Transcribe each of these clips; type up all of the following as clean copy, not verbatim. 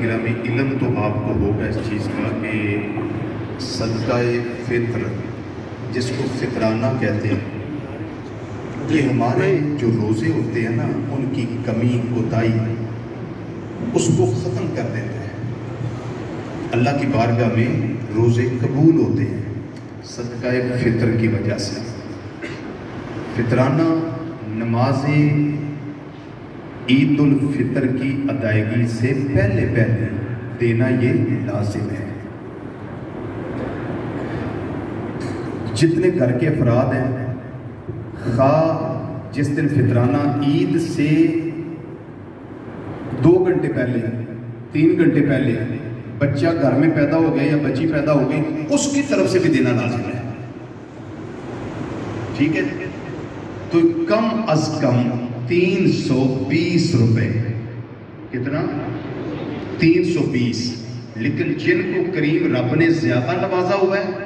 گرامی، علم تو آپ کو ہوگا اس چیز کا کہ صدقہ فطر جس کو فطرانہ کہتے ہیں، یہ ہمارے جو روزے ہوتے ہیں نا ان کی کمی کوتاہی اس کو ختم کر دیتا ہے۔ اللہ کی بارگاہ میں روزے قبول ہوتے ہیں صدقہ فطر کی وجہ سے۔ فطرانہ نماز عید الفطر کی ادائیگی سے پہلے دینا یہ لازم ہے۔ جتنے گھر کے افراد ہیں، خواہ جس دن فطرانہ عید سے 2 گھنٹے پہلے 3 گھنٹے پہلے بچہ گھر میں پیدا ہو گیا یا بچی پیدا ہو گئی، اس کی طرف سے بھی دینا لازم ہے، ٹھیک ہے؟ تو کم از کم 320 روپے، کتنا؟ 320۔ لیکن جن کو کریم رب نے زیادہ نوازا ہوا ہے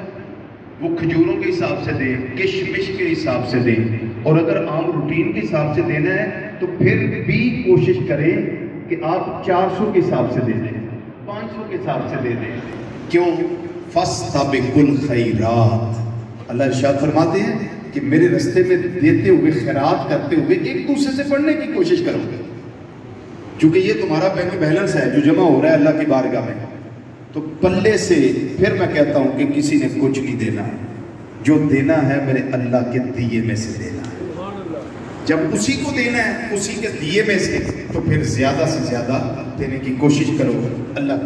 وہ کھجوروں کے حساب سے دیں، کشمش کے حساب سے دیں، اور اگر عام روٹین کے حساب سے دینا ہے تو پھر بھی کوشش کریں کہ آپ 400 کے حساب سے دے دیں، 500 کے حساب سے دے دیں۔ کیوں؟ فَاسْتَبِقُوا الْخَيْرَاتِ، اللہ ارشاد فرماتے ہیں کہ میرے رستے میں دیتے ہوئے، خیرات کرتے ہوئے ایک دوسرے سے پڑھنے کی کوشش کرو گے، چونکہ یہ تمہارا بینک بیلنس ہے جو جمع ہو رہا ہے اللہ کی بارگاہ میں۔ تو پلے سے پھر میں کہتا ہوں کہ کسی نے کچھ نہیں دینا، جو دینا ہے میرے اللہ کے دیے میں سے دینا ہے۔ جب اسی کو دینا ہے اسی کے دیے میں سے، تو پھر زیادہ سے زیادہ دینے کی کوشش کرو۔ اللہ